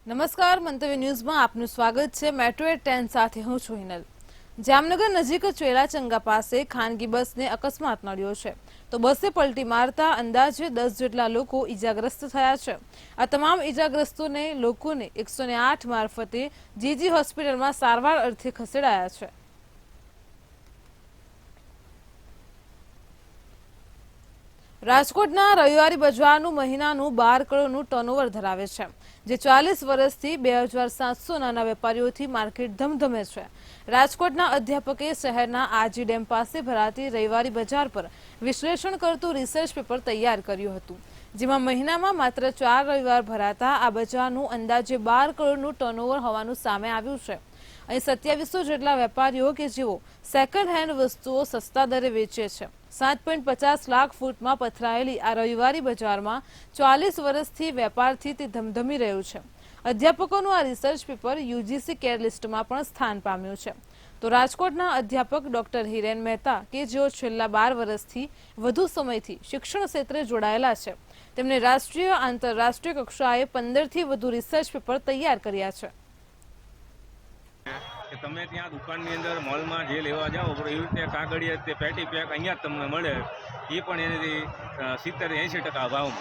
નમસ્કાર, મંતવ્ય ન્યૂઝમાં આપનું સ્વાગત છે। મેટ્રો 10 સાથે હું છું હિનલ। જામનગર નજીક ચોલાચંગા પાસે ખાનગી બસને અકસ્માત નડ્યો છે, તો બસે પલટી મારતા અંદાજે 10 જેટલા લોકો ઈજાગ્રસ્ત થયા છે। આ તમામ ઈજાગ્રસ્તોને લોકોને 108 મારફતે જીજી હોસ્પિટલમાં સારવાર અર્થે ખસેડાયા છે। રાજકોટના રવિવારી બજારનું મહિનાનું 12 કરોડનું ટર્નઓવર ધરાવે છે, જે 40 વર્ષથી 2700 નાના વેપારીઓથી માર્કેટ ધમધમે છે। રાજકોટના અધ્યાપકે શહેરના આજી ડેમ પાસે ભરાતી રવિવારી બજાર પર વિશ્લેષણ કરતું રિસર્ચ પેપર તૈયાર કર્યું હતું, જેમાં મહિનામાં માત્ર 4 રવિવાર ભરાતા આ બજારનું અંદાજે 12 કરોડનું ટર્નઓવર હોવાનું સામે આવ્યું છે। અહીં 2700 જેટલા વેપારીઓ કે જેઓ સેકન્ડ હેન્ડ વસ્તુઓ સસ્તા દરે વેચે છે। 7.50 લાખ ફૂટમાં પથરાયેલી આ રવિવારી બજારમાં 40 વર્ષથી વેપારથી તે ધમધમી રહ્યું છે। અધ્યાપકોનું આ રિસર્ચ પેપર યુજીસી કેર લિસ્ટમાં પણ સ્થાન પામ્યું છે। તો રાજકોટના અધ્યાપક ડોક્ટર હિરેન મહેતા કે જેઓ છેલ્લા 12 વર્ષથી વધુ સમયથી શિક્ષણ ક્ષેત્રે જોડાયેલા છે, તેમણે રાષ્ટ્રીય આંતરરાષ્ટ્રીય કક્ષાએ 15થી વધુ રિસર્ચ પેપર તૈયાર કર્યા છે। કે તમે ત્યાં દુકાનની અંદર મોલમાં જે લેવા જાઓ એવી રીતે કાગળિયા તે પેટી પેક અહીંયા જ તમને મળે, એ પણ એનાથી 70-80% ભાવમાં।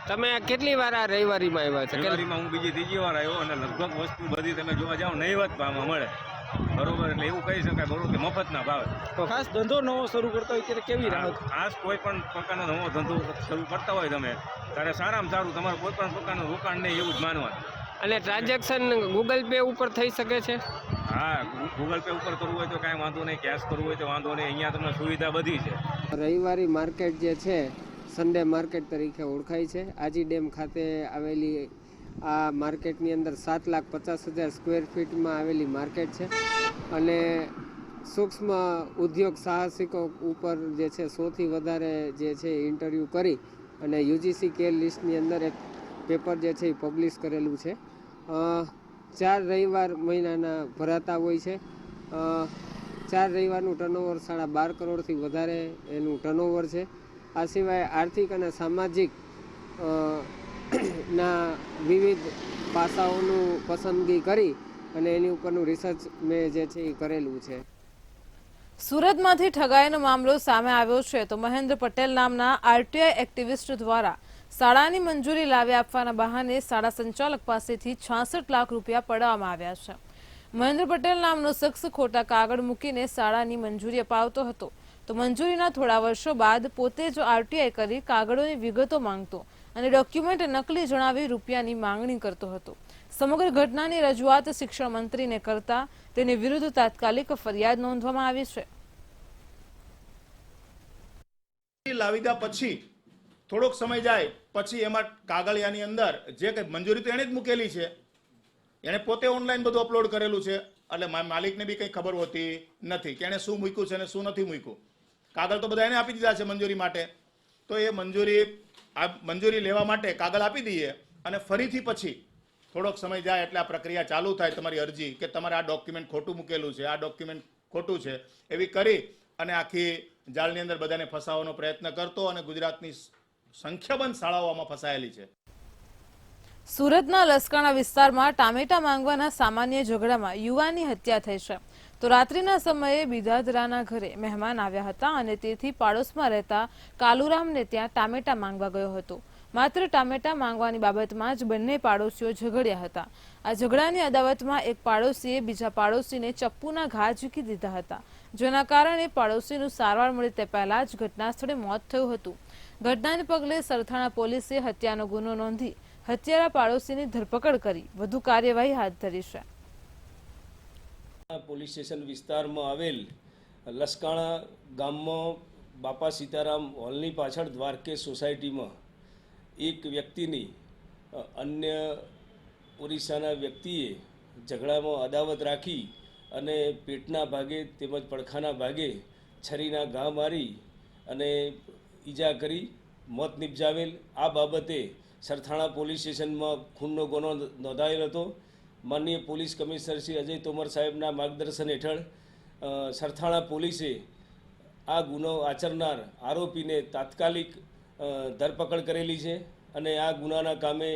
તમે કેટલી વાર આ રવિવારીમાં આવ્યા છો? રવિવારીમાં હું બીજી ત્રીજી વાર આવ્યો અને લગભગ વસ્તુ બધી તમે જોવા જાઓ નહીવત ભાવમાં મળે, બરોબર। એટલે એવું કહી શકાય બરોબર કે મફતના ભાવે। તો ખાસ ધંધો નવો શરૂ કરતા હોય ત્યારે કેવી રાહત? ખાસ કોઈ પણ પ્રકારનો નવો ધંધો શરૂ કરતા હોય તમે ત્યારે સારામાં સારું તમારે કોઈ પણ પ્રકારનું રોકાણ નહીં એવું જ માનવાનું। અને ટ્રાન્ઝેક્શન ગૂગલ પે ઉપર થઈ શકે છે? હા, ગૂગલ પે ઉપર કરવું હોય તો કાંઈ વાંધો નહીં, કેશ કરવું હોય તો વાંધો નહીં, અહીંયા તમને સુવિધા બધી છે। રવિવારી માર્કેટ જે છે સન્ડે માર્કેટ તરીકે ઓળખાય છે। આજી ડેમ ખાતે આવેલી આ માર્કેટની અંદર 7,50,000 સ્ક્વેર ફીટમાં આવેલી માર્કેટ છે અને સૂક્ષ્મ ઉદ્યોગ સાહસિકો ઉપર જે છે 100થી વધારે જે છે ઇન્ટરવ્યૂ કરી અને યુજીસી કેર લિસ્ટની અંદર એક પેપર જે છે એ પબ્લિશ કરેલું છે। 4 રવિવાર મહિનાના ભરાતા હોય છે। 4 રવિવારનું ટર્નઓવર 12.5 કરોડથી વધારે એનું ટર્નઓવર છે। આ સિવાય આર્થિક અને સામાજિક ના વિવિધ પાસાઓનું પસંદગી કરી અને એની ઉપરનું રિસર્ચ મેં જે છે એ કરેલું છે। સુરતમાંથી ઠગાઈનો મામલો સામે આવ્યો છે, તો મહેન્દ્ર પટેલ નામના આરટીઆઈ એક્ટિવિસ્ટ દ્વારા શાળાની મંજૂરી લાવી આપવાના બહાને શાળા સંચાલક પાસેથી 66 લાખ રૂપિયા પડાવવામાં આવ્યા છે। મહેન્દ્ર પટેલ નામનો શખ્સ ખોટા કાગળ મૂકીને શાળાની મંજૂરી અપાવતો હતો, તો મંજૂરીના થોડા વર્ષો બાદ પોતે જ આરટીઆઈ કરી કાગળોની વિગતો માંગતો અને ડોક્યુમેન્ટ નકલી જણાવી રૂપિયાની માંગણી કરતો હતો। સમગ્ર ઘટનાની રજૂઆત શિક્ષણ મંત્રીને કરતા તેની વિરુદ્ધ તાત્કાલિક ફરિયાદ નોંધવામાં આવી છે। લાવીદા પછી થોડોક સમય જાય પછી એમાં કાગળિયાની અંદર જે કંઈ મંજૂરી તો એણે જ મૂકેલી છે, એણે પોતે ઓનલાઈન બધું અપલોડ કરેલું છે, એટલે માલિકને બી કંઈ ખબર હોતી નથી કે એણે શું મૂક્યું છે અને શું નથી મૂક્યું। કાગળ તો બધા એને આપી દીધા છે મંજૂરી માટે, તો એ મંજૂરી લેવા માટે કાગળ આપી દઈએ અને ફરીથી પછી થોડોક સમય જાય એટલે આ પ્રક્રિયા ચાલુ થાય, તમારી અરજી કે તમારે આ ડોક્યુમેન્ટ ખોટું મૂકેલું છે, આ ડોક્યુમેન્ટ ખોટું છે, એવી કરી અને આખી જાળની અંદર બધાને ફસાવવાનો પ્રયત્ન કરતો અને ગુજરાતની સંખ્યાબંધ શાળાઓ આમાં ફસાયેલી છે। સુરતના લસકાણા વિસ્તારમાં ટામેટા માંગવાના સામાન્ય ઝઘડામાં યુવાનની હત્યા થઈ છે, તો રાત્રિના સમયે બિદાદરાના ઘરે મહેમાન આવ્યા હતા અને તેથી પાડોશમાં રહેતા કાલુરામને ત્યાં ટામેટા માંગવા ગયો હતો। માત્ર ટામેટા માંગવાની બાબતમાં જ બંને પાડોશીઓ ઝઘડ્યા હતા। આ ઝઘડાની અદાવતમાં એક પાડોશીએ બીજા પાડોશીને ચપ્પુના ઘા ઝીકી દીધા હતા, જેના કારણે પાડોશીનું સારવાર મળે તે પહેલા જ ઘટના સ્થળે મોત થયું હતું। ઘટનાને પગલે સરથાણા પોલીસે હત્યાનો ગુનો નોંધી હત્યારા પાડોશીની ધરપકડ કરી વધુ કાર્યવાહી હાથ ધરી છે। પોલીસ સ્ટેશન વિસ્તારમાં આવેલ લસકાણા ગામમાં બાપા સીતારામ હોલની પાછળ દ્વારકેશ સોસાયટીમાં એક વ્યક્તિની અન્ય ઓરિસ્સાના વ્યક્તિએ ઝઘડામાં અદાવત રાખી અને પેટના ભાગે તેમજ પડખાના ભાગે છરીના ઘા મારી અને ઈજા કરી મોત નિપજાવેલ। આ બાબતે સરથાણા પોલીસ સ્ટેશનમાં ખૂનનો ગુનો નોંધાયેલ હતો। માનનીય પોલીસ કમિશનર શ્રી અજય તોમર સાહેબના માર્ગદર્શન હેઠળ સરથાણા પોલીસે આ ગુનો આચરનાર આરોપીને તાત્કાલિક ધરપકડ કરેલી છે અને આ ગુનાના કામે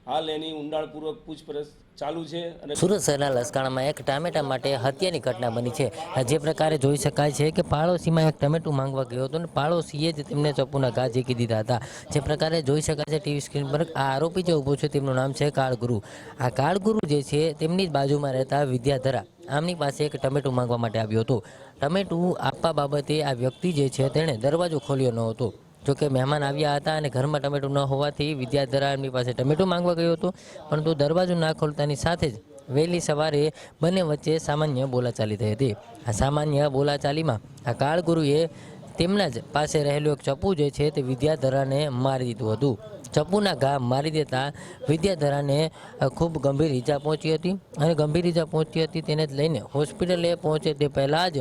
હાલ એની ઊંડાણપૂર્વક પૂછપરછ ચાલુ છે. અને સુરત શહેરના લસકાણામાં એક ટામેટા માટે હત્યાની ઘટના બની છે. જે પ્રકારે જોઈ શકાય છે કે પાડોશીમાં એક ટમેટું માંગવા ગયો હતો અને પાડોશીએ જ તેમને ચપ્પુના ઘા ઝીકી દીધા હતા. જે પ્રકારે જોઈ શકાય છે ટીવી સ્ક્રીન પર, આ આરોપી જે ઊભો છે તેમનું નામ છે કાળગુરુ. આ કાળગુરુ જે છે તેમની જ બાજુમાં રહેતા વિદ્યાધરા આમની પાસે એક ટમેટું માંગવા માટે આવ્યો હતો. ટમેટું આપવા બાબતે આ વ્યક્તિ જે છે તેણે દરવાજો ખોલ્યો ન હતો. જોકે મહેમાન આવ્યા હતા અને ઘરમાં ટમેટું ન હોવાથી વિદ્યાધરા એમની પાસે ટમેટું માંગવા ગયો હતો, પરંતુ દરવાજો ના ખોલતાની સાથે જ વહેલી સવારે બંને વચ્ચે સામાન્ય બોલાચાલી થઈ હતી. આ સામાન્ય બોલાચાલીમાં આ કાળગુરુએ તેમના જ પાસે રહેલું એક ચપ્પુ જે છે તે વિદ્યાધરાને મારી દીધું હતું. ચપ્પુના ઘા મારી દેતા વિદ્યાધરાને ખૂબ ગંભીર ઈજા પહોંચી હતી અને ગંભીર ઈજા પહોંચી હતી તેને જ લઈને હોસ્પિટલે પહોંચે તે પહેલાં જ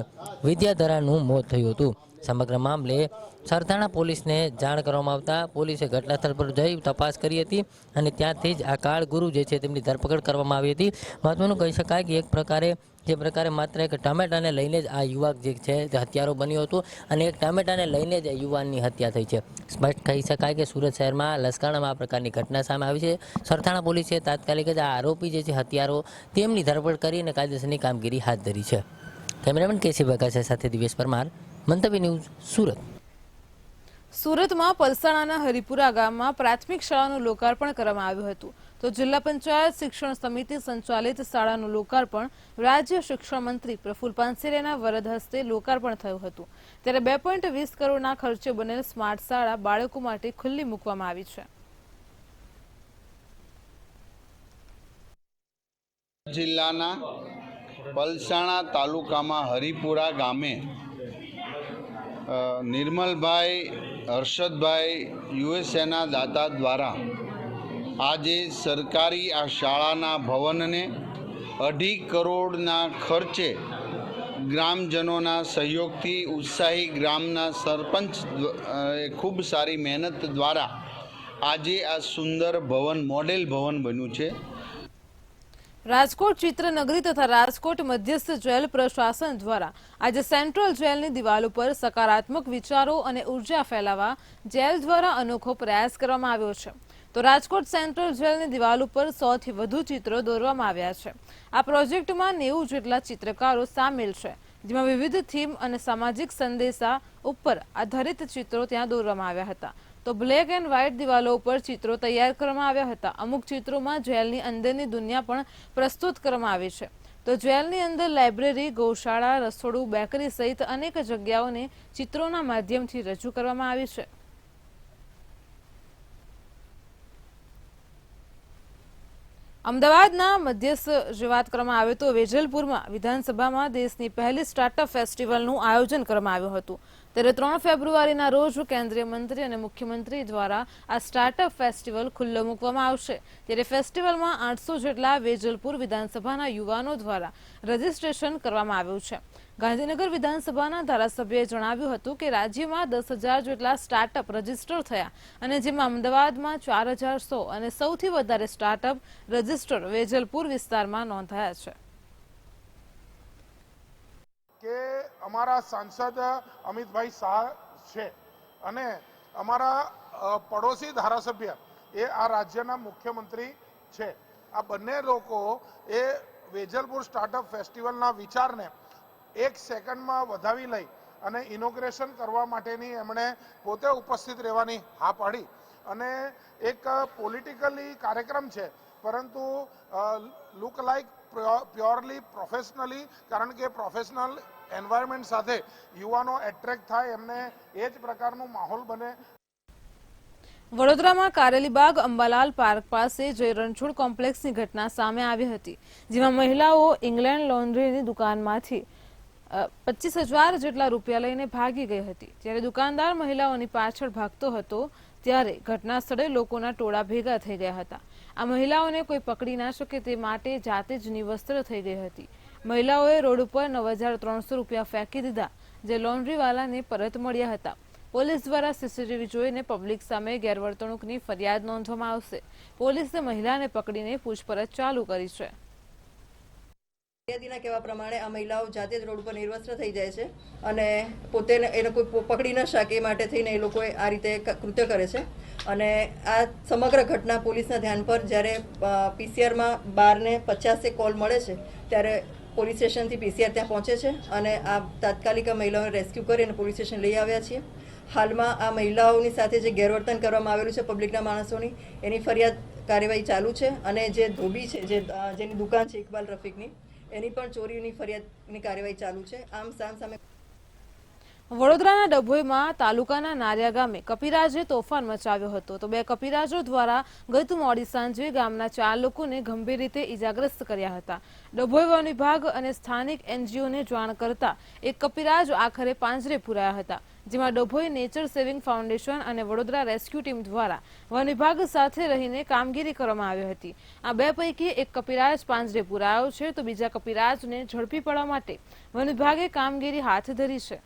વિદ્યાધરાનું મોત થયું હતું. સમગ્ર મામલે સરથાણા પોલીસને જાણ કરવામાં આવતા પોલીસે ઘટનાસ્થળ પર જઈ તપાસ કરી હતી અને ત્યાંથી જ આ કાળગુરુ જે છે તેમની ધરપકડ કરવામાં આવી હતી. મહત્વનું કહી શકાય કે એક પ્રકારે જે પ્રકારે માત્ર એક ટામેટાને લઈને જ આ યુવક જે છે તે હત્યારો બન્યો હતો અને એક ટામેટાને લઈને જ યુવાનની હત્યા થઈ છે. સ્પષ્ટ કહી શકાય કે સુરત શહેરમાં લસકાણામાં આ પ્રકારની ઘટના સામે આવી છે. સરથાણા પોલીસે તાત્કાલિક જ આ આરોપી જે છે હત્યારો તેમની ધરપકડ કરી અને કાયદેસરની કામગીરી હાથ ધરી છે. કેમેરામેન કેસી બગાસા સાથે દિવેશ પરમાર, મંતવ્ય ન્યૂઝ, સુરત. સુરતમાં પલસાણાના હરિપુરા ગામમાં પ્રાથમિક શાળાનું લોકાર્પણ કરવામાં આવ્યું હતું. તો જિલ્લા પંચાયત શિક્ષણ સમિતિ સંચાલિત શાળાનું લોકાર્પણ રાજ્ય શિક્ષણ મંત્રી પ્રફુલ્લ પાનસેરિયાના વરદ હસ્તે લોકાર્પણ થયું હતું. ત્યારે 2.20 કરોડના ખર્ચે બનેલ સ્માર્ટ શાળા બાળકો માટે ખુલ્લી મૂકવામાં આવી છે. જિલ્લાના પલસાણા તાલુકામાં હરિપુરા ગામે નિર્મલભાઈ હર્ષદભાઈ યુએસએના દાતા દ્વારા આજે સરકારી આ શાળાના ભવનને 2.5 કરોડના ખર્ચે ગ્રામજનોના સહયોગથી ઉત્સાહી ગ્રામના સરપંચ ખૂબ સારી મહેનત દ્વારા આજે આ સુંદર ભવન મોડેલ ભવન બન્યું છે. રાજકોટ ચિત્રનગરી તથા રાજકોટ મધ્યસ્થ જેલ પ્રશાસન દ્વારા આજે સેન્ટ્રલ જેલની દિવાલો પર સકારાત્મક વિચારો અને ઉર્જા ફેલાવવા જેલ દ્વારા અનોખો પ્રયાસ કરવામાં આવ્યો છે. તો રાજકોટ સેન્ટ્રલ જેલની દિવાલો પર 100થી વધુ ચિત્રો દોરવામાં આવ્યા છે. આ પ્રોજેક્ટમાં 90 જેટલા ચિત્રકારો સામેલ છે, જેમાં વિવિધ થીમ અને સામાજિક સંદેશા ઉપર આધારિત ચિત્રો ત્યાં દોરવામાં આવ્યા હતા. તો બ્લેક એન્ડ વ્હાઇટ દિવાલો ઉપર ચિત્રો તૈયાર કરવામાં આવ્યા હતા. અમુક ચિત્રોમાં જેલની અંદરની દુનિયા પણ પ્રસ્તુત કરવામાં આવી છે. તો જેલની અંદર લાઇબ્રેરી, ગૌશાળા, રસોડું, બેકરી સહિત અનેક જગ્યાઓને ચિત્રોના માધ્યમથી રજૂ કરવામાં આવી છે. અમદાવાદના મધ્યસ્થ જે વાત કરવામાં આવે તો વેજલપુરમાં વિધાનસભામાં દેશની પહેલી સ્ટાર્ટઅપ ફેસ્ટિવલનું આયોજન કરવામાં આવ્યું હતું. ત્યારે 3 ફેબ્રુઆરીના રોજ કેન્દ્રીય મંત્રી અને મુખ્યમંત્રી દ્વારા આ સ્ટાર્ટઅપ ફેસ્ટિવલ ખુલ્લો મૂકવામાં આવશે. ત્યારે ફેસ્ટિવલમાં 800 જેટલા વેજલપુર વિધાનસભાના યુવાનો દ્વારા રજીસ્ટ્રેશન કરવામાં આવ્યું છે. ગાંધીનગર વિધાનસભાના ધારાસભ્યએ જણાવ્યું હતું કે રાજ્યમાં 10,000 જેટલા સ્ટાર્ટઅપ રજીસ્ટર થયા અને જેમાં અમદાવાદમાં 4,100 અને સૌથી વધારે સ્ટાર્ટઅપ રજીસ્ટર વેજલપુર વિસ્તારમાં નોંધાયા છે. કે અમારા સાંસદ અમિતભાઈ શાહ છે અને અમારા પડોશી ધારાસભ્ય એ આ રાજ્યના મુખ્યમંત્રી છે. આ બંને લોકો એ વેજલપુર સ્ટાર્ટઅપ ફેસ્ટિવલના વિચારને 1 સેકન્ડમાં વધાવી લઈ અને ઇનોગ્રેશન કરવા માટેની એમણે પોતે ઉપસ્થિત રહેવાની હા પાડી અને એક પોલિટિકલી કાર્યક્રમ છે, પરંતુ લુક લાઇક પ્યોરલી પ્રોફેશનલી, કારણ કે પ્રોફેશનલ એન્વાયરમેન્ટ સાથે યુવાનો એટ્રેક્ટ થાય, એમને એ જ પ્રકારનું માહોલ બને. વડોદરામાં કારેલીબાગ અંબાલાલ પાર્ક પાસે જય રણછોડ કોમ્પ્લેક્સની ઘટના સામે આવી હતી, જેમાં મહિલાઓ ઇંગ્લેન્ડ લોન્ડ્રીની દુકાનમાંથી 25,000 જેટલા રૂપિયા લઈને ભાગી ગઈ હતી. ત્યારે દુકાનદાર મહિલાઓની પાછળ ભાગતો હતો ત્યારે ઘટના સ્થળે લોકોના ટોળા ભેગા થઈ ગયા હતા. આ મહિલાઓને કોઈ પકડી ના શકે તે માટે જાતે જ નિવસ્ત્ર થઈ ગઈ હતી. મહિલાઓએ રોડ ઉપર 9,300 રૂપિયા ફેંકી દીધા, જે લોન્ડ્રીવાલાને પરત મળ્યા હતા. પોલીસ દ્વારા સીસીટીવી જોઈને પબ્લિક સામે ગેરવર્તણૂકની ફરિયાદ નોંધવામાં આવશે. પોલીસે મહિલાને પકડીને પૂછપરછ ચાલુ કરી છે. ફરિયાદીના કહેવા પ્રમાણે આ મહિલાઓ જાતે જ રોડ ઉપર નિર્વસ્ત્ર થઈ જાય છે અને પોતે એને કોઈ પકડી ન શકે એ માટે થઈને એ લોકોએ આ રીતે કૃત્ય કરે છે. અને આ સમગ્ર ઘટના પોલીસના ધ્યાન પર જ્યારે પીસીઆરમાં 12:50 કોલ મળે છે ત્યારે પોલીસ સ્ટેશનથી પીસીઆર ત્યાં પહોંચે છે અને આ તાત્કાલિક આ મહિલાઓને રેસ્ક્યુ કરી અને પોલીસ સ્ટેશન લઈ આવ્યા છીએ. હાલમાં આ મહિલાઓની સાથે જે ગેરવર્તન કરવામાં આવેલું છે પબ્લિકના માણસોની, એની ફરિયાદ કાર્યવાહી ચાલુ છે. અને જે ધોબી છે, જેની દુકાન છે ઇકબાલ રફીકની, એની પણ ચોરીની ફરિયાદની કાર્યવાહી ચાલુ છે. આમ સામે વડોદરાના ડભોઈમાં તાલુકાના નારિયા ગામે કપિરાજે તોફાન મચાવ્યો હતો. તો 2 કપિરાજો દ્વારા ગત મોડી સાંજે ગામના 4 લોકોને ગંભીર રીતે ઈજાગ્રસ્ત કર્યા હતા. ડભોઈ વન વિભાગ અને સ્થાનિક એનજીઓને જાણ કરતા 1 કપિરાજ આખરે પાંજરે પુરાયા હતા, જેમાં ડભોઈ નેચર સેવિંગ ફાઉન્ડેશન અને વડોદરા રેસ્ક્યુ ટીમ દ્વારા વન વિભાગ સાથે રહીને કામગીરી કરવામાં આવી હતી. આ 2 પૈકી 1 કપિરાજ પાંજરે પુરાયો છે, તો બીજા કપિરાજને ઝડપી પાડવા માટે વન વિભાગે કામગીરી હાથ ધરી છે.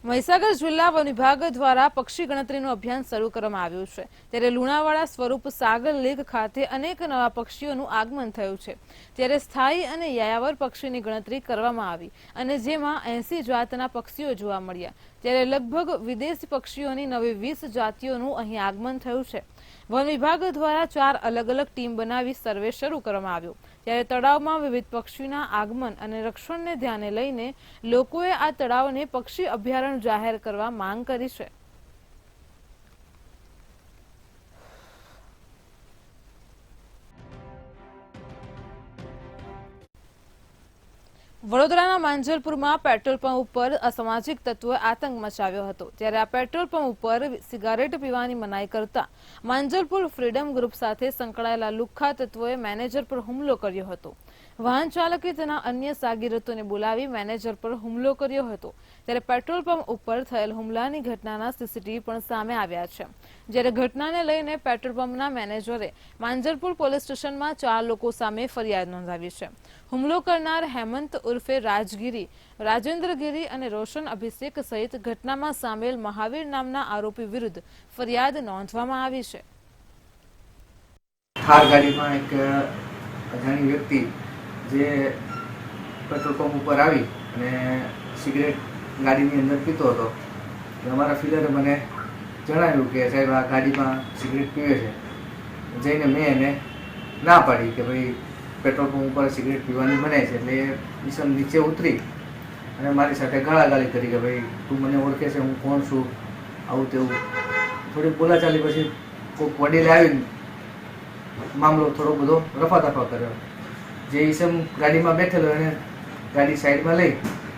મહીસાગર જિલ્લા વન વિભાગ દ્વારા પક્ષી ગણતરીનું અભિયાન શરૂ કરવામાં આવ્યું છે. ત્યારે લુણાવાડા સ્વરૂપ સાગર લેક ખાતે અનેક નવા પક્ષીઓનું આગમન થયું છે. ત્યારે સ્થાયી અને યાયાવર પક્ષીની ગણતરી કરવામાં આવી અને જેમાં 80 જાતના પક્ષીઓ જોવા મળ્યા. ત્યારે લગભગ વિદેશી પક્ષીઓની નવી 20 જાતિઓનું અહીં આગમન થયું છે. વન વિભાગ દ્વારા 4 અલગ અલગ ટીમ બનાવી સર્વે શરૂ કરવામાં આવ્યો. ત્યારે તળાવમાં વિવિધ પક્ષીના આગમન અને રક્ષણને ધ્યાને લઈને લોકોએ આ તળાવને પક્ષી અભયારણ્ય જાહેર કરવા માંગ કરી છે. વડોદરાના માંજલપુરમાં પેટ્રોલ પંપ ઉપર અસામાજિક તત્વોએ આતંક મચાવ્યો હતો. ત્યારે આ પેટ્રોલ પંપ ઉપર સિગારેટ પીવાની મનાઈ કરતા માંજલપુર ફ્રીડમ ગ્રુપ સાથે સંકળાયેલા લુખ્ખા તત્વોએ મેનેજર પર હુમલો કર્યો હતો. વાહન ચાલકે તેના અન્ય સાગીરતોને બોલાવી મેનેજર પર હુમલો કર્યો હતો. ત્યારે પેટ્રોલ પંપ ઉપર થયેલ હુમલાની ઘટનાના સીસીટીવી પણ સામે આવ્યા છે. જ્યારે ઘટનાને લઈને પેટ્રોલ પંપના મેનેજરે માંજલપુર પોલીસ સ્ટેશનમાં 4 લોકો સામે ફરિયાદ નોંધાવી છે. હુમલો કરનાર હેમંત ઉર્ફે રાજગીરી, રાજેન્દ્રગીરી અને રોશન અભિષેક સહિત ઘટનામાં સામેલ મહાવીર નામના આરોપી વિરુદ્ધ ફરિયાદ નોંધવામાં આવી છે. થાર ગાડીમાં એક અજાણી વ્યક્તિ જે પેટ્રોલ પંપ ઉપર આવી અને સિગરેટ ગાડીની અંદર પીતો હતો. અમારા ફિલરે મને જણાવ્યું કે સાહેબ આ ગાડીમાં સિગરેટ પીવે છે. જઈને મેં એને ના પાડી કે ભાઈ પેટ્રોલ પંપ ઉપર સિગરેટ પીવાની મનાય છે. એટલે ઈસમ નીચે ઉતરી અને મારી સાથે ગાળાગાળી કરી કે ભાઈ તું મને ઓળખે છે, હું કોણ છું, આવું તેવું. થોડીક બોલાચાલી પછી કોઈક વડીલે આવીને મામલો થોડો બધો રફાદફા કર્યો. જે ઈસમ ગાડીમાં બેઠેલો એને ગાડી સાઈડમાં લઈ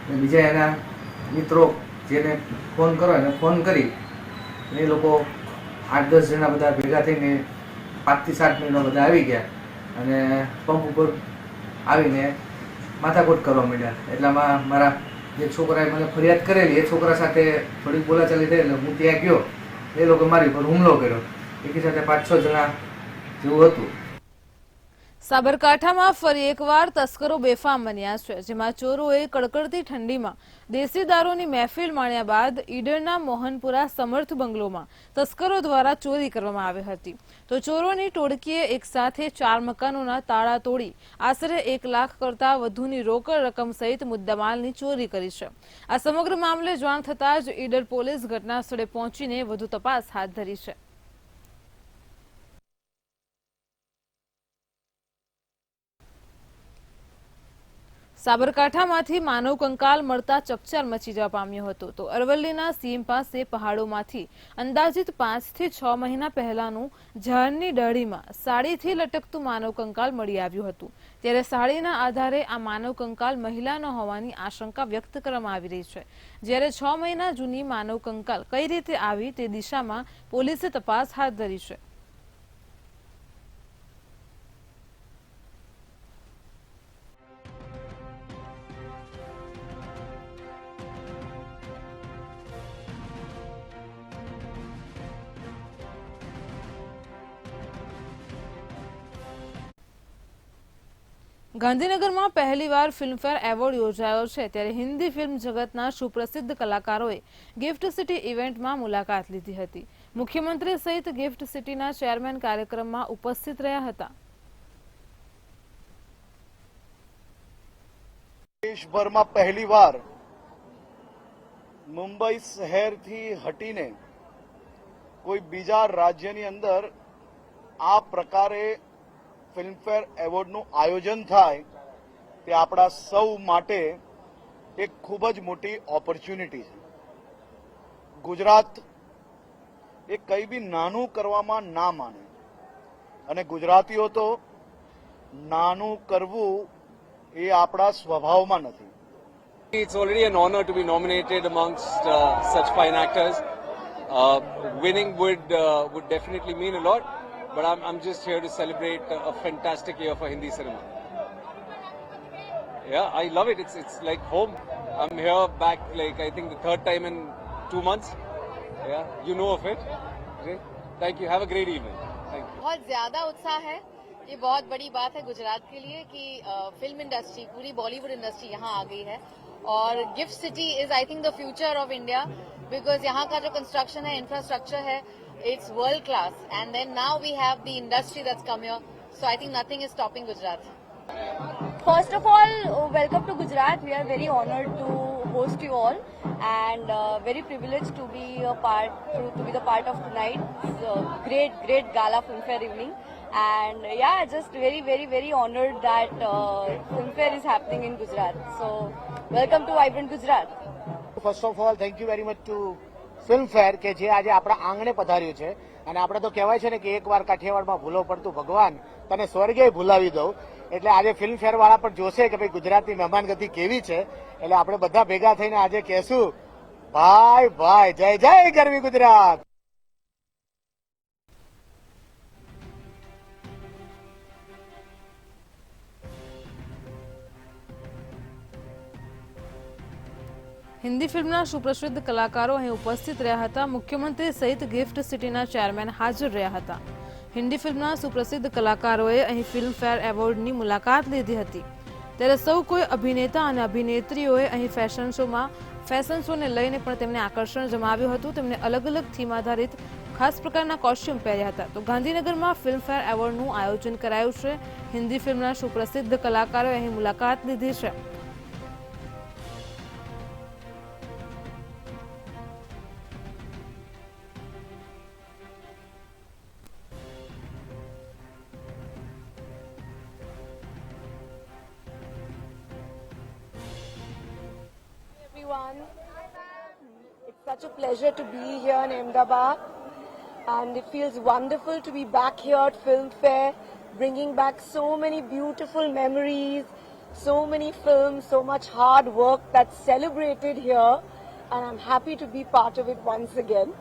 અને બીજા એના મિત્રો જેને ફોન કરો એને ફોન કરી એ લોકો 8-10 જણા બધા ભેગા થઈને 5 થી 7 મિનિટમાં બધા આવી ગયા અને પંપ ઉપર આવીને માથાકૂટ કરવા માંડ્યા. એટલામાં મારા જે છોકરાએ મને ફરિયાદ કરેલી એ છોકરા સાથે થોડીક બોલાચાલી થઈ એટલે હું ત્યાં ગયો. એ લોકો મારી પર હુમલો કર્યો. એકી સાથે 5-6 જણા જેવું હતું. સાબરકાંઠામાં ફરી એકવાર તસ્કરો બેફામ બન્યા છે, જેમાં ચોરોએ કડકડતી ઠંડીમાં દેશી દારૂની મહેફિલ માણ્યા બાદ ઈડરના મોહનપુરા સમર્થ બંગલોમાં તસ્કરો દ્વારા ચોરી કરવામાં આવી હતી. તો ચોરોની ટોળકીએ એક સાથે 4 મકાનોના તાળા તોડી આશરે 1 લાખ કરતાં વધુની રોકડ રકમ સહિત મુદ્દામાલની ચોરી કરી છે. આ સમગ્ર મામલે જાણ થતાં જ ઈડર પોલીસ ઘટના સ્થળે પહોંચીને વધુ તપાસ હાથ ધરી છે. સાબરકાંઠામાંથી માનવ કંકાલ મળતા ચકચાર મચી જવા પામ્યો હતો. તો અરવલ્લીના સીમ પાસે પહાડોમાંથી અંદાજિત 5 થી 6 મહિના પહેલાનું ઝાડની ડાળીમાં સાડીથી લટકતું માનવ કંકાલ મળી આવ્યું હતું. ત્યારે સાડીના આધારે આ માનવ કંકાલ મહિલાનો હોવાની આશંકા વ્યક્ત કરવામાં આવી રહી છે. જ્યારે 6 મહિના જૂની માનવ કંકાલ કઈ રીતે આવી તે દિશામાં પોલીસે તપાસ હાથ ધરી છે. ગાંધીનગરમાં પહેલીવાર ફિલ્મફેર એવોર્ડ યોજાયો છે, ત્યારે હિન્દી ફિલ્મ જગતના સુપ્રસિદ્ધ કલાકારોએ ગિફ્ટ સિટી ઇવેન્ટમાં મુલાકાત લીધી હતી. મુખ્યમંત્રી સહિત ગિફ્ટ સિટીના ચેરમેન કાર્યક્રમમાં ઉપસ્થિત રહ્યા હતા. દેશભરમાં પહેલીવાર મુંબઈ શહેરથી હટીને કોઈ બીજા રાજ્યની અંદર આ પ્રકારે ફિલ્મફેર એવોર્ડનું આયોજન થાય તે આપણા સૌ માટે એક ખૂબ જ મોટી ઓપોર્ચ્યુનિટી છે. ગુજરાત એ કંઈ બી નાનું કરવામાં ના માને અને ગુજરાતીઓ તો નાનું કરવું એ આપણા સ્વભાવમાં નથી. It's already an honor to be nominated amongst such fine actors. Winning would definitely mean a lot, but I'm just here to celebrate a fantastic year for Hindi cinema. Yeah, I love it. It's like home. I'm here back like I think the third time in 2 months. Yeah, you know of it. Great. Thank you. Have a great evening. Thank you. बहुत ज्यादा उत्साह है. ये बहुत बड़ी बात है गुजरात के लिए कि फिल्म इंडस्ट्री, पूरी बॉलीवुड इंडस्ट्री यहाँ आ गई है और gift city is I think the future of India because यहाँ का जो कंस्ट्रक्शन है, इंफ्रास्ट्रक्चर है, it's world class and then now we have the industry that's come here, so I think nothing is stopping Gujarat. First of all, welcome to Gujarat. We are very honored to host you all and very privileged to be the part of tonight's great gala filmfare evening. And yeah, just very honored that filmfare is happening in Gujarat. So welcome to vibrant Gujarat. First of all, thank you very much to Filmfare કે જે આજે આપણા આંગણે પધાર્યું છે. અને આપણે તો કહેવાય છે ને કે એકવાર કાઠિયાવાડમાં ભૂલો પડતું ભગવાન તને સ્વર્ગે ભૂલાવી દઉં. એટલે આજે ફિલ્મફેર વાળા પણ જોશે કે ભાઈ ગુજરાતની મહેમાનગતિ કેવી છે. એટલે આપણે બધા ભેગા થઈને આજે કહેશું ભાઈ જય જય ગરવી ગુજરાત. હિન્દી ફિલ્મના સુપ્રસિદ્ધ કલાકારો અહીં ઉપસ્થિત રહ્યા હતા. મુખ્યમંત્રી સહિત ગિફ્ટ સિટીના ચેરમેન હાજર રહ્યા હતા. હિન્દી ફિલ્મના સુપ્રસિદ્ધ કલાકારોએ અહીં ફિલ્મફેર એવોર્ડની મુલાકાત લીધી હતી. ત્યારે સૌ કોઈ અભિનેતા અને અભિનેત્રીઓએ અહીં ફેશન શોને લઈને પણ તેમને આકર્ષણ જમાવ્યું હતું. તેમને અલગ અલગ થીમ આધારિત ખાસ પ્રકારના કોસ્ચ્યુમ પહેર્યા હતા. તો ગાંધીનગરમાં ફિલ્મફેર એવોર્ડનું આયોજન કરાયું છે. હિન્દી ફિલ્મના સુપ્રસિદ્ધ કલાકારોએ અહીં મુલાકાત લીધી છે. It's such a pleasure to be here in Ahmedabad and it feels wonderful to be back here at Filmfare, bringing back so many beautiful memories, so many films, so much hard work that's celebrated here, and I'm happy to be part of it once again.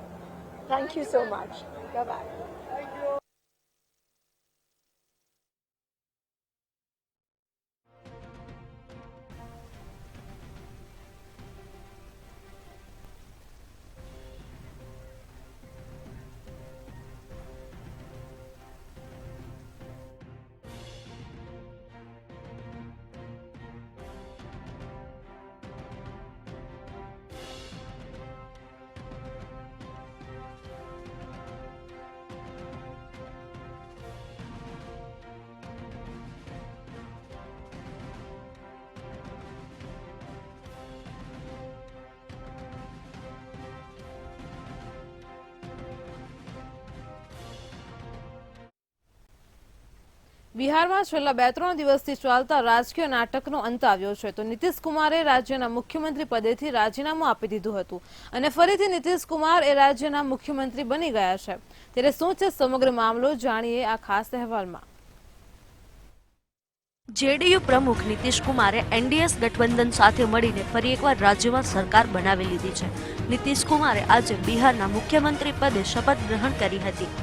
Thank you so much. Bye-bye. બિહારમાં છેલ્લા 2-3 દિવસથી ચાલતા રાજકીય નાટકનો અંત આવ્યો છે. તો નીતિશ કુમારે રાજ્યના મુખ્યમંત્રી પદેથી રાજીનામું આપી દીધું હતું અને ફરીથી નીતિશ કુમાર એ રાજ્યના મુખ્યમંત્રી બની ગયા છે. ત્યારે શું છે સમગ્ર મામલો, જાણીએ આ ખાસ અહેવાલમાં. જેડીયુ પ્રમુખ નીતિશ કુમારે એનડીએસ ગઠબંધન સાથે મળીને ફરી એકવાર રાજ્યમાં સરકાર બનાવી લીધી છે. નીતિશ કુમારે આજે બિહારના મુખ્યમંત્રી પદે શપથ ગ્રહણ કરી હતી.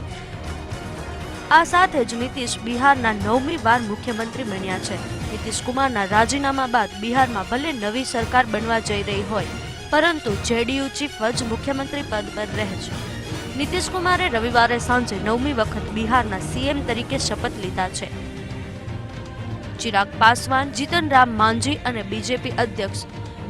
આ સાથે જ નીતિશ બિહારના 9મી વાર મુખ્યમંત્રી બન્યા છે. નીતિશ કુમારના રાજીનામા બાદ બિહારમાં ભલે નવી સરકાર બનવા જઈ રહી હોય, પરંતુ જેડીયુ ચીફ જ મુખ્યમંત્રી પદ પર રહે છે. નીતિશ કુમારે રવિવારે સાંજે 9મી વખત બિહારના સીએમ તરીકે શપથ લીધા છે. ચિરાગ પાસવાન, જીતન રામ માંઝી અને બીજેપી અધ્યક્ષ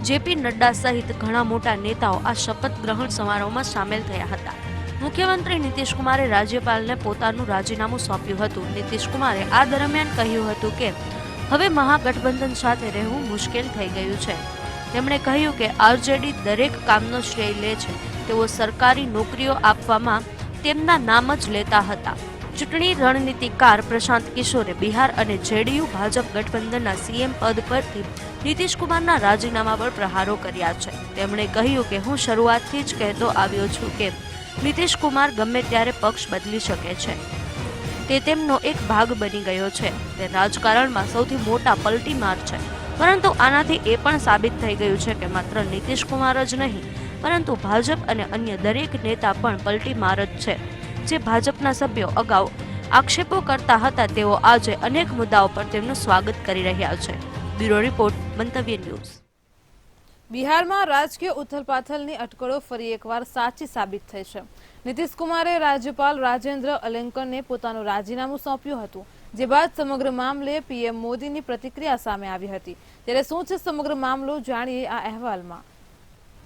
જેપી નડ્ડા સહિત ઘણા મોટા નેતાઓ આ શપથ ગ્રહણ સમારોહમાં સામેલ થયા હતા. મુખ્યમંત્રી નીતિશ કુમારે રાજ્યપાલને પોતાનું રાજીનામું સોંપ્યું હતું. નીતિશ કુમારે આ દરમિયાન કહ્યું હતું કે હવે મહાગઠબંધન સાથે રહેવું મુશ્કેલ થઈ ગયું છે. તેમણે કહ્યું કે આરજેડી દરેક કામનો શ્રેય લે છે. તેઓ સરકારી નોકરીઓ આપવામાં તેમના નામ જ લેતા હતા. ચૂંટણી રણનીતિકાર પ્રશાંત કિશોરે બિહાર અને જેડીયુ ભાજપ ગઠબંધનના સીએમ પદ પરથી નીતિશ કુમારના રાજીનામા પર પ્રહારો કર્યા છે. તેમણે કહ્યું કે હું શરૂઆતથી જ કહેતો આવ્યો છું કે નીતિશ કુમાર ગમે ત્યારે પક્ષ બદલી શકે છે. તે તેમનો એક ભાગ બની ગયો છે. તે રાજકારણમાં સૌથી મોટા પલટીમાર છે. પરંતુ આનાથી એ પણ સાબિત થઈ ગયું છે કે માત્ર નીતિશ કુમાર જ નહીં પરંતુ ભાજપ અને અન્ય દરેક નેતા પણ પલટીમાર જ છે. જે ભાજપના સભ્યો અગાઉ આક્ષેપો કરતા હતા તેઓ આજે અનેક મુદ્દાઓ પર તેમનું સ્વાગત કરી રહ્યા છે. બ્યુરો રિપોર્ટ, મંતવ્ય ન્યૂઝ. બિહારમાં રાજકીય ઉથલપાથલની અટકળો ફરી એકવાર સાચી સાબિત થઈ છે. નીતિશ કુમારે રાજ્યપાલ રાજેન્દ્ર અલેકરને પોતાનું રાજીનામું સોંપ્યું હતું, જે બાદ સમગ્ર મામલે પીએમ મોદીની પ્રતિક્રિયા સામે આવી હતી. ત્યારે શું છે સમગ્ર મામલો, જાણીએ આ અહેવાલમાં.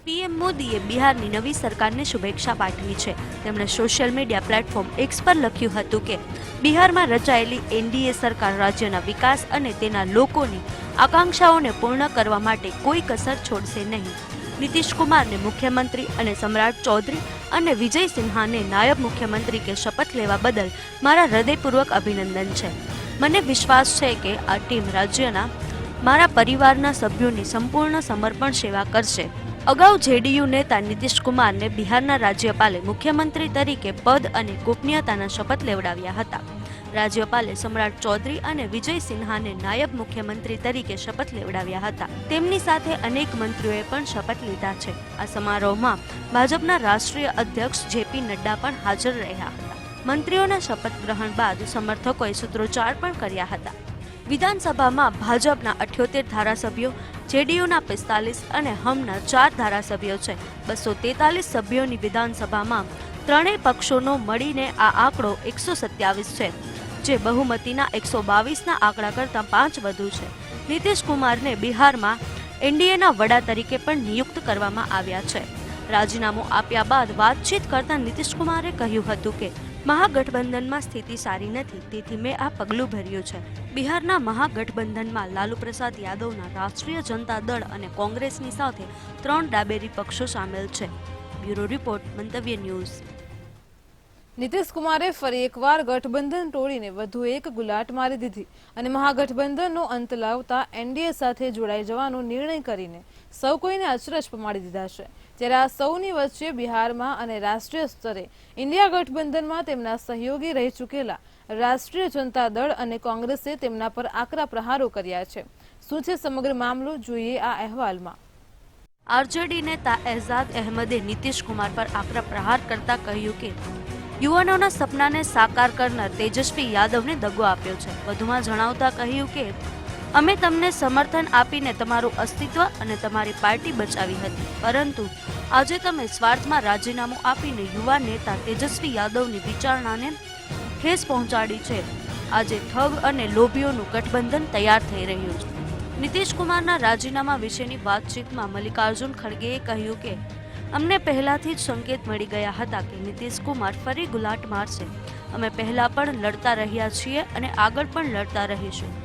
પીએમ મોદીએ બિહારની નવી સરકારને શુભેચ્છા પાઠવી છે. તેમણે સોશિયલ મીડિયા પ્લેટફોર્મ એક્સ પર લખ્યું હતું કે બિહારમાં રચાયેલી એનડીએ સરકાર રાજ્યના વિકાસ અને તેના લોકોની આકાંક્ષાઓને પૂર્ણ કરવા માટે કોઈ કસર છોડશે નહીં. નીતિશ કુમારને મુખ્યમંત્રી અને સમ્રાટ ચૌધરી અને વિજય સિન્હાને નાયબ મુખ્યમંત્રી કે શપથ લેવા બદલ મારા હૃદયપૂર્વક અભિનંદન છે. મને વિશ્વાસ છે કે આ ટીમ રાજ્યના મારા પરિવારના સભ્યોની સંપૂર્ણ સમર્પણ સેવા કરશે. અગાઉ જેડીયુ નેતા નીતિશ કુમારને બિહારના રાજ્યપાલે મુખ્યમંત્રી તરીકે પદ અને ગોપનીયતાના શપથ લેવડાવ્યા હતા. રાજ્યપાલે સમ્રાટ ચૌધરી અને વિજય સિન્હાને નાયબ મુખ્યમંત્રી તરીકે શપથ લેવડાવ્યા હતા. તેમની સાથે અનેક મંત્રીઓએ પણ શપથ લીધા છે. આ સમારોહમાં ભાજપના રાષ્ટ્રીય અધ્યક્ષ જેપી નડ્ડા પણ હાજર રહ્યા હતા. મંત્રીઓના શપથ ગ્રહણ બાદ સમર્થકોએ સૂત્રોચ્ચાર પણ કર્યા હતા. વિધાનસભામાં ભાજપના 78 ધારાસભ્યો, જેડીયુના 45 અને હમના 4 ધારાસભ્યો છે. 243 સભ્યોની વિધાનસભામાં ત્રણેય પક્ષોનો મળીને આ આંકડો 127 છે, જે બહુમતીના 122ના આંકડા કરતાં 5 વધુ છે. નીતિશ કુમારને બિહારમાં એનડીએના વડા તરીકે પણ નિયુક્ત કરવામાં આવ્યા છે. રાજીનામું આપ્યા બાદ વાતચીત કરતા નીતિશ કુમારે કહ્યું હતું કે મહાગઠબંધનમાં સ્થિતિ સારી નથી, તેથી મેં આ પગલું ભર્યું છે. બિહારના મહાગઠબંધનમાં લાલુ પ્રસાદ યાદવના રાષ્ટ્રીય જનતા દળ અને કોંગ્રેસની સાથે 3 ડાબેરી પક્ષો સામેલ છે. બ્યુરો રિપોર્ટ, મંતવ્ય ન્યૂઝ. નીતિશ કુમારે ફરી એકવાર ગઠબંધન તોડીને વધુ એક ગુલાટ મારી દીધી અને મહાગઠબંધનનો અંત લાવતા એનડીએ સાથે જોડાઈ જવાનો નિર્ણય કરીને સૌ કોઈને અચરજ પમાડી દીધા છે. ત્યારે આ સૌની વચ્ચે બિહારમાં અને રાષ્ટ્રીય સ્તરે ઇન્ડિયા ગઠબંધનમાં તેમના સહયોગી રહી ચૂકેલા રાષ્ટ્રીય જનતા દળ અને કોંગ્રેસે તેમના પર આકરા પ્રહારો કર્યા છે. શું છે સમગ્ર મામલો, જોઈએ આ અહેવાલમાં. આરજેડી નેતા એઝાદ અહેમદે નીતિશ કુમાર પર આકરા પ્રહાર કરતા કહ્યું કે યુવાનોના સપનાને સાકાર કરનાર તેજસ્વી યાદવને દગો આપ્યો છે. વધુમાં જણાવતા કહ્યું કે અમે તમને સમર્થન આપીને તમારું અસ્તિત્વ અને તમારી પાર્ટી બચાવી હતી, પરંતુ આજે તમે સ્વાર્થમાં રાજીનામું આપીને યુવા નેતા તેજસ્વી યાદવની વિચારણાને ઠેસ પહોંચાડી છે. આજે ઠગ અને લોભીઓનું ગઠબંધન તૈયાર થઈ રહ્યું છે. નીતિશ કુમારના રાજીનામા વિશેની વાતચીતમાં મલ્લિકાર્જુન ખડગેએ કહ્યું કે અમને પહેલાથી જ સંકેત મળી ગયા હતા કે નીતિશ કુમાર ફરી ગુલાટ મારશે. અમે પહેલા પણ લડતા રહ્યા છીએ અને આગળ પણ લડતા રહીશું.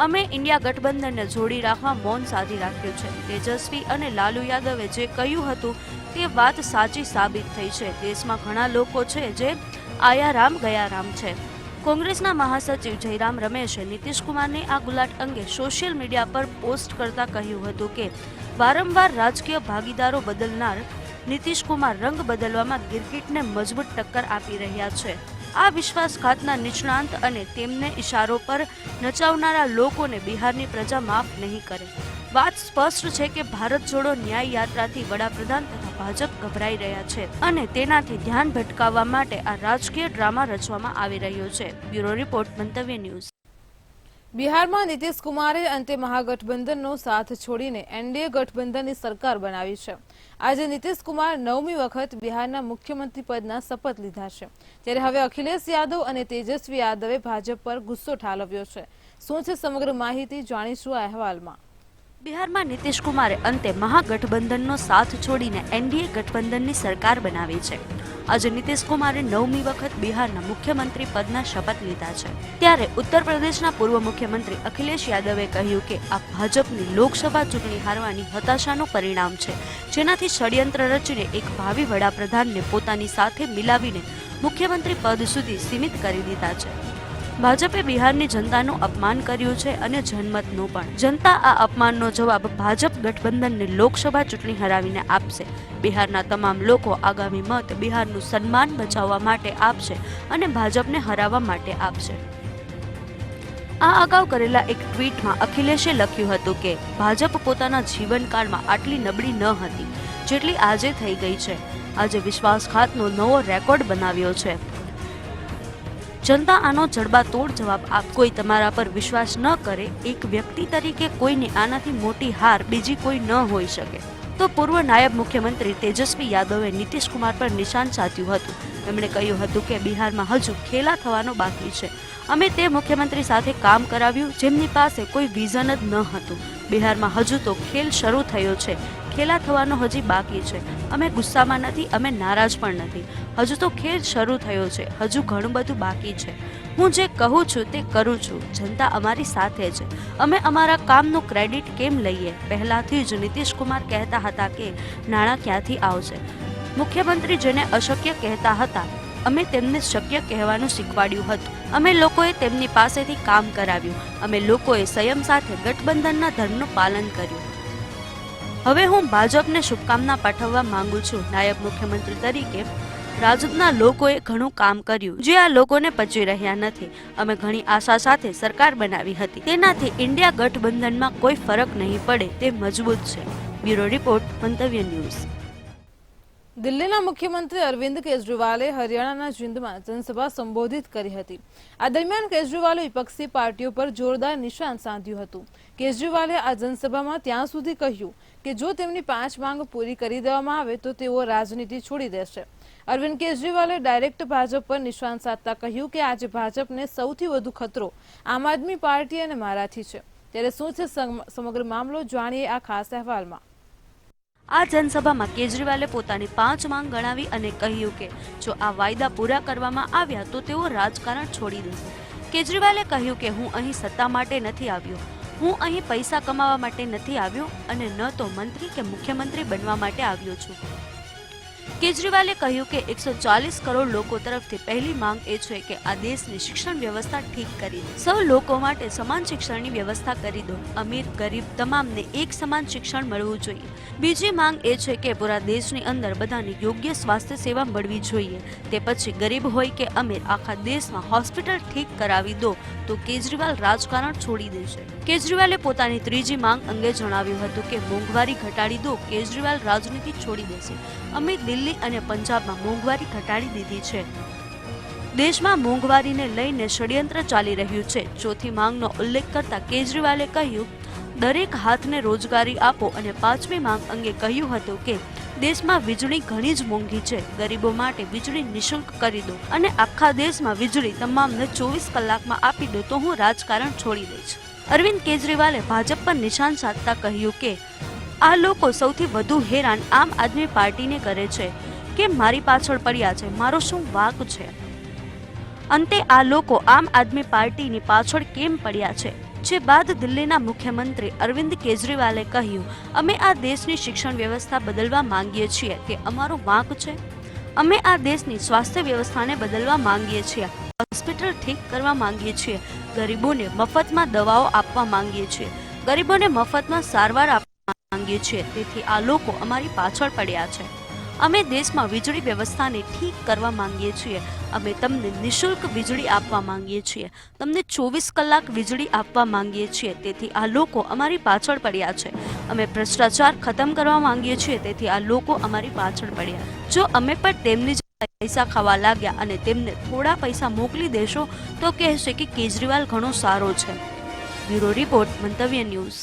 અમે ઇન્ડિયા ગઠબંધનને જોડી રાખવા મૌન સાધી રાખ્યું છે. તેજસ્વી અને લાલુ યાદવે જે કહ્યું હતું તે વાત સાચી સાબિત થઈ છે. દેશમાં ઘણા લોકો છે જે આયા રામ ગયા રામ છે. કોંગ્રેસના મહાસચિવ જયરામ રમેશે નીતિશ કુમારની આ ગુલાટ અંગે સોશિયલ મીડિયા પર પોસ્ટ કરતા કહ્યું હતું કે વારંવાર રાજકીય ભાગીદારો બદલનાર નીતિશ કુમાર રંગ બદલવામાં ગિરગિટને મજબૂત ટક્કર આપી રહ્યા છે. આ વિશ્વાસઘાતના નિષ્ણાંત અને તેમને ઇશારો પર નચાવનારા લોકોને બિહારની પ્રજા માફ નહીં કરે. વાત સ્પષ્ટ છે કે ભારત જોડો ન્યાય યાત્રાથી વડાપ્રધાન તથા ભાજપ ગભરાઈ રહ્યા છે અને તેનાથી ધ્યાન ભટકાવવા માટે આ રાજકીય ડ્રામા રચવામાં આવી રહ્યો છે. બ્યુરો રિપોર્ટ, મંતવ્ય ન્યૂઝ. બિહારમાં નીતિશ કુમારે અંતે મહાગઠબંધનનો સાથ છોડીને એનડીએ ગઠબંધનની સરકાર બનાવી છે. આજે નીતિશ કુમાર 9મી વખત બિહારના મુખ્યમંત્રી પદના શપથ લીધા છે. ત્યારે હવે અખિલેશ યાદવ અને તેજસ્વી યાદવે ભાજપ પર ગુસ્સો ઠાલવ્યો છે. શું છે સમગ્ર માહિતી જાણીશું આ અહેવાલમાં. બિહારમાં નીતિશ કુમારે અંતે મહાગઠબંધનનો સાથ છોડીને એનડીએ ગઠબંધનની સરકાર બનાવી છે. આજે નીતિશ કુમારે 9મી વખત બિહારના મુખ્યમંત્રી પદના શપથ લીધા છે. ત્યારે ઉત્તર પ્રદેશના પૂર્વ મુખ્યમંત્રી અખિલેશ યાદવે કહ્યું કે આ ભાજપની લોકસભા ચૂંટણી હારવાની હતાશાનું પરિણામ છે, જેનાથી ષડયંત્ર રચીને એક ભાવિ વડાપ્રધાનને પોતાની સાથે મિલાવીને મુખ્યમંત્રી પદ સુધી સીમિત કરી દીધા છે. ભાજપે બિહારની જનતાનું અપમાન કર્યું છે અને જનમતનું પણ. જનતા આ અપમાનનો જવાબ ભાજપ ગઠબંધનને લોકસભા ચૂંટણી હરાવીને આપશે. બિહારના તમામ લોકો આગામી મત બિહારનું સન્માન બચાવવા માટે આપશે અને ભાજપને હરાવવા માટે આપશે. આ અગાઉ કરેલા એક ટ્વીટમાં અખિલેશે લખ્યું હતું કે ભાજપ પોતાના જીવનકાળમાં આટલી નબળી ન હતી જેટલી આજે થઈ ગઈ છે. આજે વિશ્વાસઘાતનો નવો રેકોર્ડ બનાવ્યો છે. જનતા આનો જડબાતોડ જવાબ આપ. કોઈ તમારા પર વિશ્વાસ ન કરે, એક વ્યક્તિ તરીકે કોઈને આનાથી મોટી હાર બીજી કોઈ ન હોઈ શકે. તો પૂર્વ નાયબ મુખ્યમંત્રી તેજસ્વી યાદવે નીતિશ કુમાર પર નિશાન સાધ્યું હતું. તેમણે કહ્યું હતું કે બિહારમાં હજુ ખેલા થવાનો બાકી છે. અમે તે મુખ્યમંત્રી સાથે કામ કરાવ્યું જેમની પાસે કોઈ વિઝન જ ન હતું. બિહારમાં હજુ તો ખેલ શરૂ થયો છે, ખેલા થવાનો હજી બાકી છે. અમે ગુસ્સામાં નથી, અમે નારાજ પણ નથી. હજુ તો ખેલ શરૂ થયો છે, હજુ ઘણું બધું બાકી છે. હું જે કહું છું તે કરું છું. જનતા અમારી સાથે છે. અમે અમારા કામનું ક્રેડિટ કેમ લઈએ? પહેલાથી જ નીતિશ કુમાર કહેતા હતા કે નાણાં ક્યાંથી આવશે. મુખ્યમંત્રી જેને અશક્ય કહેતા હતા, અમે તેમને શક્ય કહેવાનું શીખવાડ્યું હતું. અમે લોકોએ તેમની પાસેથી કામ કરાવ્યું. અમે લોકોએ સંયમ સાથે ગઠબંધનના ધર્મનું પાલન કર્યું. હવે હું ભાજપને શુભકામના પાઠવવા માંગુ છું. નાયબ મુખ્યમંત્રી તરીકે રાજદના લોકોએ ઘણું કામ કર્યું જે આ લોકોને પચી રહ્યા નથી. અમે ઘણી આશા સાથે સરકાર બનાવી હતી. તેનાથી ઇન્ડિયા ગઠબંધનમાં કોઈ ફરક નહીં પડે, તે મજબૂત છે. બ્યુરો રિપોર્ટ, મંતવ્ય ન્યૂઝ. દિલ્હીના મુખ્યમંત્રી અરવિંદ કેજરીવાલે હરિયાણાના જીંદમાં જનસભા સંબોધિત કરી હતી. આ દરમિયાન કેજરીવાલે વિપક્ષી પાર્ટીઓ પર જોરદાર નિશાન સાધ્યું હતું. કેજરીવાલે આ જનસભામાં ત્યાં સુધી કહ્યું કે જો તેમની 5 માંગ પૂરી કરી દેવામાં આવે તો તેઓ રાજનીતિ છોડી દેશે. અરવિંદ કેજરીવાલે ડાયરેક્ટ ભાજપ પર નિશાન સાધતા કહ્યું કે આજે ભાજપને સૌથી વધુ ખતરો આમ આદમી પાર્ટી અને મારાથી છે. ત્યારે શું છે સમગ્ર મામલો, જાણીએ આ ખાસ અહેવાલમાં. આ જનસભામાં કેજરીવાલે પોતાની 5 માંગ ગણાવી અને કહ્યું કે જો આ વાયદા પૂરા કરવામાં આવ્યા તો તેઓ રાજકારણ છોડી દેશે. કેજરીવાલે કહ્યું કે હું અહીં સત્તા માટે નથી આવ્યો, હું અહીં પૈસા કમાવા માટે નથી આવ્યો અને ન તો મંત્રી કે મુખ્યમંત્રી બનવા માટે આવ્યો છું. કેજરીવાલે કહ્યું કે 140 કરોડ લોકો તરફથી પહેલી માંગ એ છે કે આ દેશની શિક્ષણ વ્યવસ્થા ઠીક કરી દો. સૌ લોકો માટે સમાન શિક્ષણની વ્યવસ્થા કરી દો. અમીર ગરીબ તમામને એક સમાન શિક્ષણ મળવું જોઈએ. બીજી માંગ એ છે કે પૂરા દેશની અંદર બધાને યોગ્ય સ્વાસ્થ્ય સેવા મળવી જોઈએ. તે પછી ગરીબ હોય કે અમીર, આખા દેશમાં હોસ્પિટલ ઠીક કરાવી દો તો કેજરીવાલ રાજકારણ છોડી દેશે. કેજરીવાલે પોતાની ત્રીજી માંગ અંગે જણાવ્યું હતું કે મોંઘવારી ઘટાડી દો, કેજરીવાલ રાજનીતિ છોડી દેશે. અમે દિલ્હી અને પંજાબમાં મોંઘવારી ઘટાડી દીધી છે. દેશમાં મોંઘવારીને લઈને ષડયંત્ર ચાલી રહ્યું છે. ચોથી માંગનો ઉલ્લેખ કરતા કેજરીવાલે કહ્યું દરેક હાથને રોજગારી આપો અને 5મી માંગ અંગે કહ્યું હતું કે દેશમાં વીજળી ઘણી જ મોંઘી છે. ગરીબો માટે વીજળી નિઃશુલ્ક કરી દો અને આખા દેશમાં વીજળી તમામને 24 કલાકમાં આપી દો તો હું રાજકારણ છોડી દઈશ. અરવિંદ કેજરીવાલે ભાજપ પર નિશાન સાધતા કહ્યું કે આ લોકો સૌથી વધુ હેરાન આમ આદમી પાર્ટીને કરે છે કે મારી પાછળ પડ્યા છે, મારો શું વાંક છે? અંતે આ લોકો આમ આદમી પાર્ટીની પાછળ કેમ પડ્યા છે? જે બાદ દિલ્હીના મુખ્યમંત્રી અરવિંદ કેજરીવાલે કહ્યું અમે આ દેશની શિક્ષણ વ્યવસ્થા બદલવા માંગીએ છીએ, તે અમારો વાંક છે. અમે આ દેશની સ્વાસ્થ્ય વ્યવસ્થાને બદલવા માંગીએ છીએ, હોસ્પિટલ ઠીક કરવા માંગીએ છીએ, ગરીબોને મફતમાં દવાઓ આપવા માંગીએ છીએ, ગરીબોને મફતમાં સારવાર આપવા માંગીએ છીએ. તેથી આ લોકો અમારી પાછળ પડ્યા છે. અમે દેશમાં વીજળી વ્યવસ્થાને ઠીક કરવા માંગીએ છીએ. અમે તમને નિઃશુલ્ક વીજળી આપવા માંગીએ છીએ, તમને 24 કલાક વીજળી આપવા માંગીએ છીએ. તેથી આ લોકો અમારી પાછળ પડ્યા છે. અમે ભ્રષ્ટાચાર ખતમ કરવા માંગીએ છીએ. તેથી આ લોકો અમારી પાછળ પડ્યા. જો અમે પણ તેમની પૈસા ખાવા લાગ્યા અને તેમને થોડા પૈસા મોકલી દેશો તો કહેશે કે કેજરીવાલ ઘણો સારો છે. બ્યુરો રિપોર્ટ મંતવ્ય ન્યૂઝ.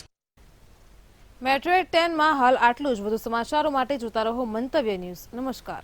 મેટ્રો 10 માં હાલ આટલું જ. વધુ સમાચારો માટે જોતા રહો મંતવ્ય ન્યૂઝ. નમસ્કાર.